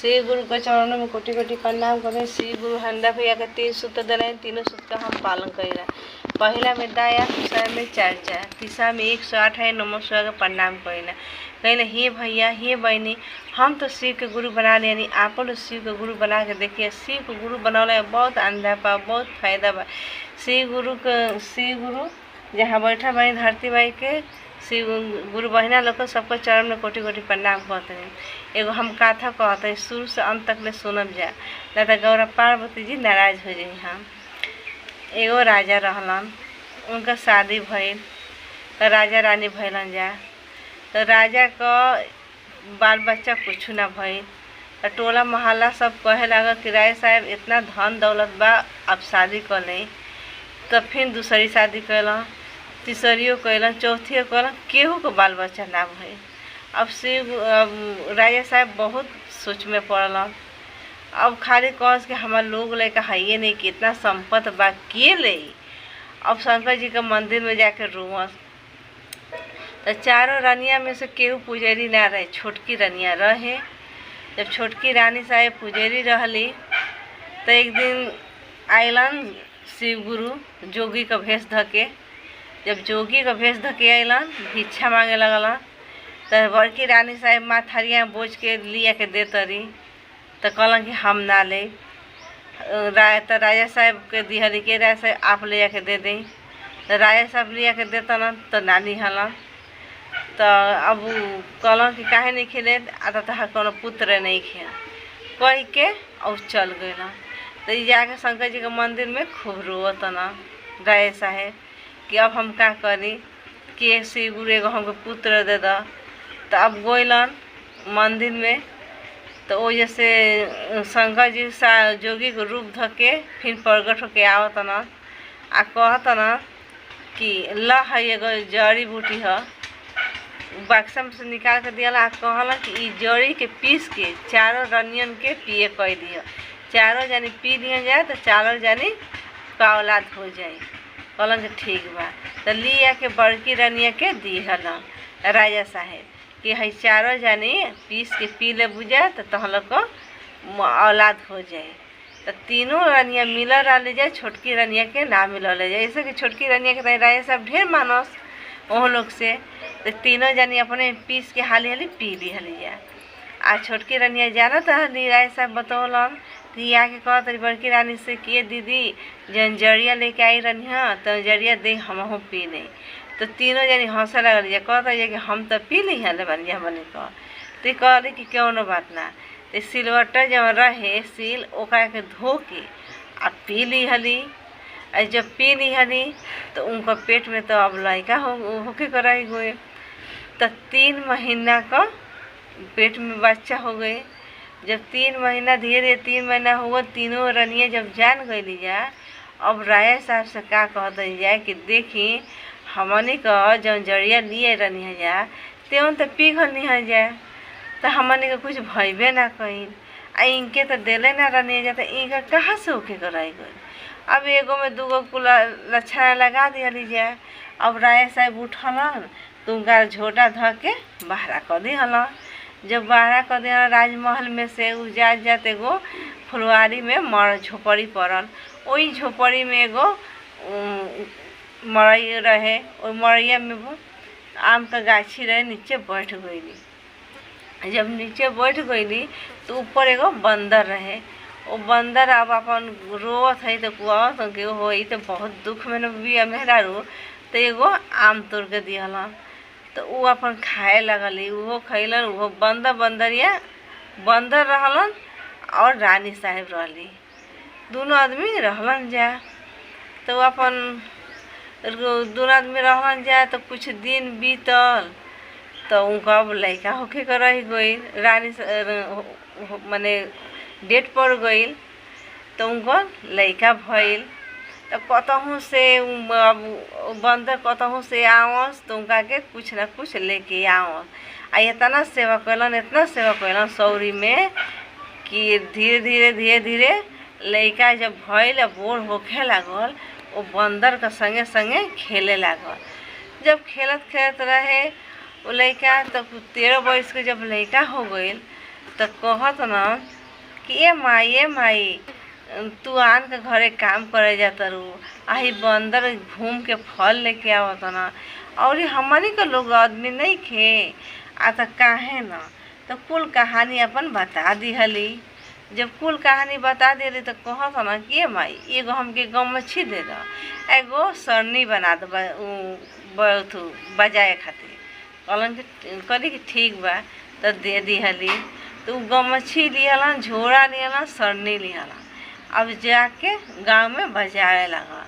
श्री गुरु के चरणों में कोटि कोटि प्रणाम करें। श्री गुरु हंडा भैया के 3 सूत्र दिले, तीनों सूत्र का हम पालन करें। पहला में दाया, दूसरा में चर्चा, तीसरा में 108 है नमस्कार का प्रणाम करें। कहले हे भैया हे बहनी, हम तो शिव के गुरु बना लेनी, आप लोग शिव के गुरु बना के देखिए। शिव के गुरु बनौले बहुत अंधा पा, बहुत फायदा बा। शिव गुरु जहाँ बैठा बनी धरती बाई के शिव गुरु बहिना लोग सबको चरण में कोटि कोटि प्रणाम कहते हैं। एगो हम कथा कहते हैं, शुरू से अंत तक ले सुनब जा, ना तो गौरा पार्वती जी नाराज हो जाए। हम एगो राजा रहलन, उनका शादी भइल तो राजा रानी भइलन जा। तो राजा का बाल बच्चा कुछ ना भइल तो टोला मोहल्ला सब कहे लगा कि राय साहब इतना धन दौलत बा, अब शादी कर लें। तो फिर दूसरी शादी कैलन, तीसरियो कैलन, चौथियो कैलन, केहू को बाल बच्चा ना भइल। अब राजा साहब बहुत सोच में पड़लन। अब खाली कौन के हमारे लोग लेकर है नहीं कि इतना संपत्ति बा के ले। अब शंकर जी का मंदिर में जाकर रोवस तो चारों रानिया में से केहू पुजारी ना रहे, छोटकी रानिया रहे। जब छोटकी रानी साहब पुजारी रहली तो एक दिन आइलन शिव गुरु जोगी का भेष धके। जब जोगी का भेष धके अलन, भिक्षा मांगे लगलन तो बड़की रानी साहब माथारिया बोझ के लिया के दे तरी। तो कहलन कि हम ना ले। तो राजा साहब के दिहली के राजा साहब आप ले के दे दी। तो राजा साहब लिया के देतन तो नानी हलन। तो अब कहलन कि काहे नहीं खेले, आता तहा कोनो पुत्र नहीं खे कह के और चल गए। तो ये जाके शंकर जी के मंदिर में खूब रोतन राय साहेब कि अब हम का करी कि शिव गुरु एगो हमको पुत्र दे द। तो अब गइलन मंदिर में तो वो जैसे शंकर जी जोगी के रूप धके फिर प्रगट होके आवतन आ कहतन कि ल है एगो जड़ी बूटी है, बक्सा में से निकाल के दिया। कहलन कि ई जड़ी के पीस के चारों रनियन के पिए कह दिया। चारों जानी पी दिया जाए तो चारों जानी का औलाद हो जाए। कहलन कि ठीक बा। तो लिया के बड़की रानिया के दिहलन राजा साहेब कि है चारों जानी पीस के पी ले बुझा तो तह लोग को औलाद हो जाए। तो तीनों रानिया मिल रही जाए, छोटकी रानिया के ना मिल जाए। ऐसे कि छोटकी रानिया के राजा साहब ढेर मानस वह लोग से। तो तीनों जानी अपने पीस के हाली हाली पी ली हली जाए। आ छोटकी रानिया जानत हली, राय साहब बतौलन कि आके कहत रही बड़की रानी से कि दीदी जन जड़िया लेके आई रही हाँ तो जड़िया दे हमहूँ पी नहीं। तो तीनों जनी हंसे लगल जा, कहता है कि हम तो पी ली हले बन जा बने कह। तो कहली कि क्यों बात ना। तो सिलवट्टा जब रहे सिल ओकरा के धो के आ पी ली हली। और जब पी ली हली तो उनका पेट में तो अब लड़का होके कराई गए। तो 3 महीना का पेट में बच्चा हो गए। जब 3 महीना धीरे 3 महीना हुआ, तीनों रनिया जब जान गई जा, अब राय साहब से का कहत जाए कि देखी हमने का जब जड़िया लिए रही जा त्यों तो पी गल नहीं जाए। तो हमने का कुछ भयबे ना कहीं आ इनके तो दिले ना रही जा। तो इनका कहाँ से होके कराई गई। अब एगो में दूगो कुला लच्छा लगा दिहली जाए। अब राय साहब उठलन तो उनका झोटा ध के बाहरा कर दिहलन। जब बाहरा कर दिया राजमहल में से उजात जात एगो फुलवारी में झोपड़ी पड़ल। वही झोपड़ी में एगो मड़ई रहे। और मड़ैया में वो आम का गाछी रहे, नीचे बैठ गईली। जब नीचे बैठ गईली तो ऊपर एगो बंदर रहे। वो बंदर अब अपन रोवत है तो कहत कि हो ई तो बहुत दुख में भी मेहरारू। तो एगो आम तोड़ के दिहलन। तो वो अपन खाए लगली, वो खैलन। वो बंदरिया बंदर रहलन और रानी साहब रहली, दोनों आदमी रहलन जा। तो अपन दोनों आदमी रहलन जा। तो कुछ दिन बीतल तो उनका अब लड़का होके कर रही गई। रानी माने डेट पड़ गई तो उनको लड़का भइल। तो कतहूँ से बंदर कतहूँ से आवस तो उनका के कुछ ना कुछ लेके आवस। आ इतना सेवा कैलन, इतना सेवा कैलन सौरी में कि धीरे धीरे लड़का जब भइल बूढ़ होखे लागल, वो बंदर के संगे संगे खेले लागल। जब खेलत खेलत रहे वो लड़का तो 13 वर्ष के जब लड़का हो गई तो कहत न कि ए माई तू आन के घरे काम करे जाता रू आही बंदर घूम के फल लेके आवत न और हमनी के लोग आदमी नहीं खे आ तो काहे न तो कुल कहानी अपन बता दिहली। जब कुल कहानी बता दिली तो कहत न कि ए माई एगो हमके गमछी दे दो एगो सरनी बना दो बजाए खातिर। कहलन कहली कि ठीक बा तो दे दिहली। तो गमछी लिहलन झोरा लिहलन सरनी लिहलन। अब जाके गांव में बजावे लगा।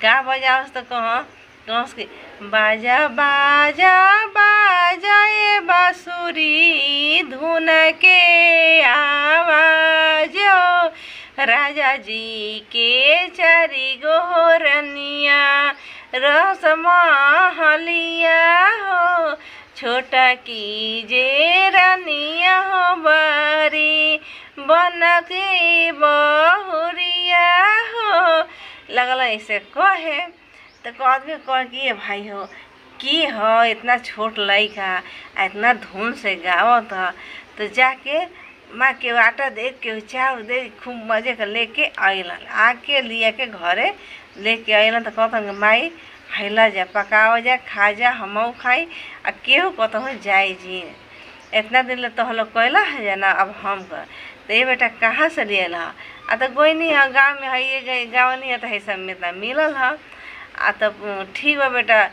का बजावस तो कहस कि बाजा बाजा बाजा ए बांसुरी धुन के आवाज राजा जी के चारी गोरनिया रस महलिया हो छोटा की जे रानिया हो बारी बन के बहुरिया हो। लगल ऐसे कहे तो आदमी कह कि भाई हो की हो इतना छोट लड़का इतना धुन से गावत ह। तो जाके माँ के आटा दे के चाउर दे खूब मजे के लेके अलन आके लिया के घरे लेके अलन। तो कहतन माई हैला जा पकाओ जा खा जा हमऊ खाई आ केहू कहतहु जाई जी इतना दिन ले तो लोग कहला है जाना अब हम कर। तो ये बेटा कहाँ से लियल ह आ तो गोइनी है गाँव में है ये गाँव नहीं है तो है सब में इतना मिलल है। आ तो ठीक बा बेटा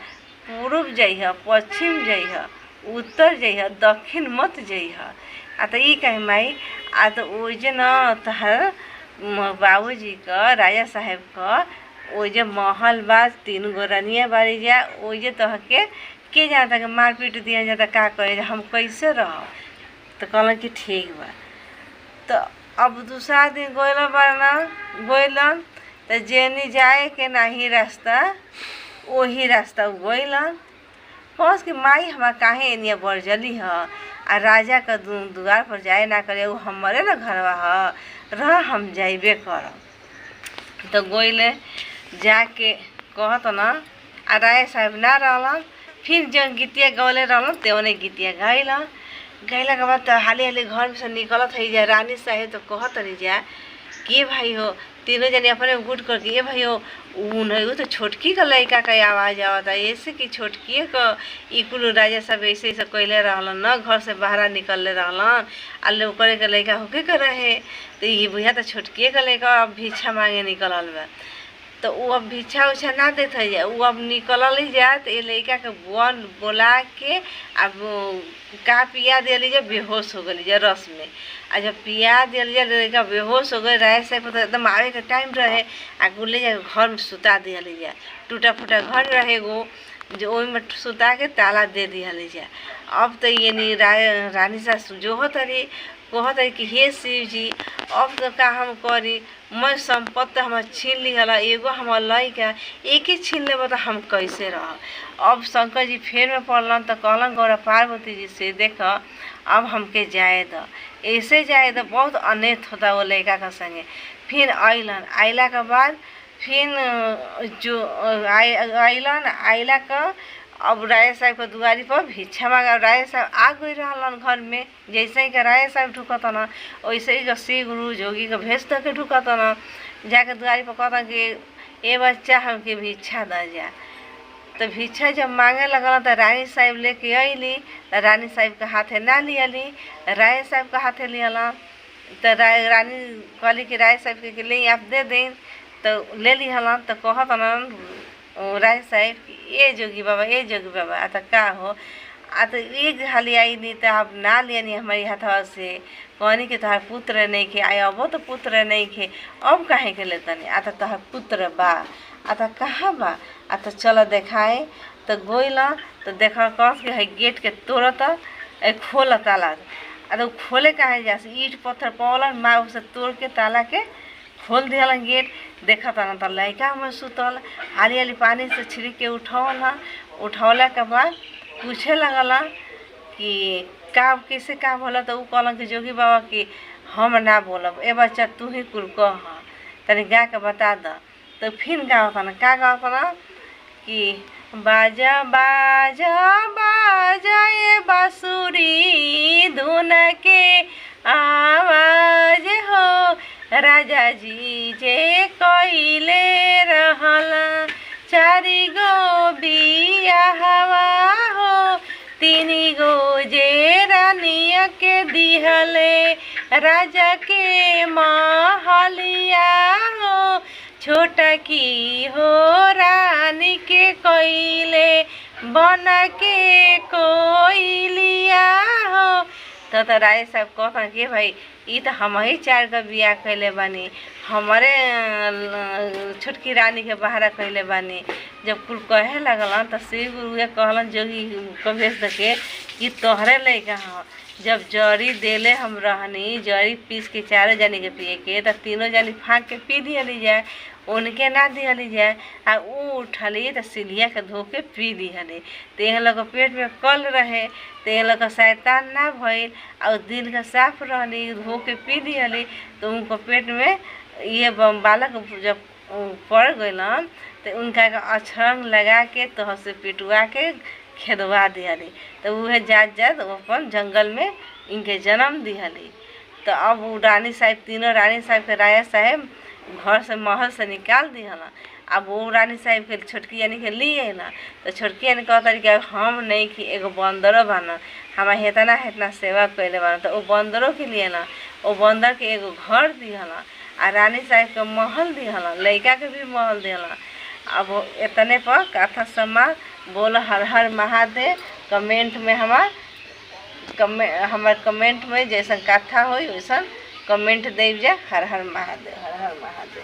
पूर्व जइह पश्चिम जइह उत्तर जइह दक्षिण मत जइह। आ तो ई कहे माई आ तो ओजे न तहर बाबूजी का राजा साहेब का ओजे महल बा 3 गो रानिया बारी जा ओजे तह के जाता कि मारपीट दिया जाता का कहे हम कैसे रह। तो कहलन कि ठीक बा। तो अब दूसरा दिन गोइलन तो जेनी जाए के नहीं रास्ता वही रास्ता गोइलन। कहस कि माई हमार काहे एनिया बढ़ जली ह आ राजा का द्वार पर जाए ना करे वो हमारे ना घरवा ह रह हम जाइबे करब। तो गोइले जाके कहत न आ राय साहब ना रहलन फिर जौन गीतिया गौले रहलन तेवने गीतिया गैलन। गैला के बाद तो हाली हाली घर में से निकलत है जा रानी साहेब तो कहत रही जा कि भाई हो तीनों जने अपने गुट करके ये भाई हो ऊ नहीं वो तो छोटकी का लड़का का आवाज़ आवता ऐसे कि छोटकी का इकुल राजा सब ऐसे ऐसे कैले रहलन न घर से बाहर निकलले रहलन आ लोग करे के लड़का होके कर रहे। तो ये भैया तो छोटकी का लड़का अब भिक्षा मांगे निकलल बा। तो वो अब भिक्षा उच्छा ना देते है वो अब निकलल ही जा। तो ये लड़का के बोला के अब का पिया दिली जा बेहोश हो गई जा रस में। आ जब पिया दिली जा लड़का बेहोश हो गए राय साहब तो एकदम आवे के टाइम रहे आ गुले जा घर में सुता दिली जा टूटा फूटा घर रहे गो जो ओहि में सुता के ताला दे दिली जा। अब तो ये नहीं रानी सासु जो होत रही कहत है कि हे शिव जी अब तो का हम करी मैं संपत्ति हम छीन लिहला एगो हमार लड़का एक ही छीन लेब तो हम कैसे रह। अब शंकर जी फेर में पड़लन तो कहलन गौरा पार्वती जी से देख अब हमके जाए द ऐसे जाए द बहुत अनैथ होता वो लड़का का संगे। फिर अलन अला के बाद फिर जो अलन अला का अब राय साहब के दुआरी पर भिक्षा मांगा राय साहब आ गई रहलन घर में। जैसे ही राय साहब ढुकत न वैसे ही श्री गुरु जोगी के भेज तक ढुकत न जाके दुआरी पर कहता कि ए बच्चा हमके भिक्षा द जा। तो भिक्षा जब मांगे लगल तो रानी साहब लेके अली तो रानी साहब के हाथे ना लियली राय साहब के हाथे लियला। तो रानी कहली कि राय साहब के ले आप दे दें तो ले लिहलन। तो कहत न राय साहब ये जोगी बाबा आ तो का हो आ तो एक हाली आई नहीं तो आप ना लियानी हमारी हाथवा से कहनी कि तोहार पुत्र नहीं खे आए अब तो पुत्र नहीं खे अब काहे के लेतनी आ तो तोहार पुत्र बा आ तो कहाँ बा आ तो चलो देखाए। तो गोइला तो देखा कस के है गेट के तोड़त खोल ताला आ तो खोले काहे जा ईट पत्थर पौलन माँ उसे तोड़ के ताला के खोल दिया गेट। देखा था तो लड़का में सुतल हाली हाली पानी से छिड़क के उठौला के बाद पूछे लगला कि का कैसे का बोला। तो ऊ कहलन कि जोगी बाबा कि हम ना बोलब ए बच्चा तू ही कुल कह तनी गा के बता द। तो फिर गावता ना का गावता ना कि बाजा बाजा बाजा ए बांसुरी धुन के आवाज हो राजा जी जे कइले रहल चारि गो बियाहवा हो तीनी गो जे रानिया के दिहले राजा के महलिया हो छोटा की हो रानी के कइले बना के कोइलिया हो। तो राय साहब कहता कि भाई ई तो हम ही 4 का बियाह कैले बानी, हमारे छोटकी रानी के बहारा कैले बानी। जब कुल कहे लगलन तो शिव गुरु कहलन जोगी कभेश के कि तोहरे लइका ह। जब जड़ी देले हम रहनी जड़ी पीस के 4 जनी के पिए के तो 3 जनी फाँक के पी दिहली जाए, उनके ना दिहली जाए आ ऊ उठली तो सिलिया के धो के पी दिहली। तो यह लोग पेट में कल रहे तो यह लोग शैतान ना भइल और दिल का साफ रहली धो के पी दिहली। तो उनको पेट में ये बालक जब पड़ गइलन तो उनका अछरंग लगा के तह से पिटवा के खेदवा दिहली। तो वह जात जात अपन जंगल में इनके जन्म दिहली। तो अब वो रानी साहब तीनों रानी साहब के राजा साहब घर से महल से निकाल दिहला। अब वो रानी साहब के छोटकी यानी के लिए ना तो छोटकी यानी कहता कि हम नहीं कि एगो बंदरो बाना हमारा हेतना हेतना सेवा कैले बाना। तो वो बंदरों के लिए ना वो बंदर के एगो घर दिहला आ रानी साहब के महल दिहला, लड़का के भी महल दिहला। अब इतने पर कथा समाप्त। बोल हर हर महादेव। कमेंट में हमार कमेंट में जैसा कथा हो वैसा कमेंट देव जा। हर हर महादेव, हर हर महादेव।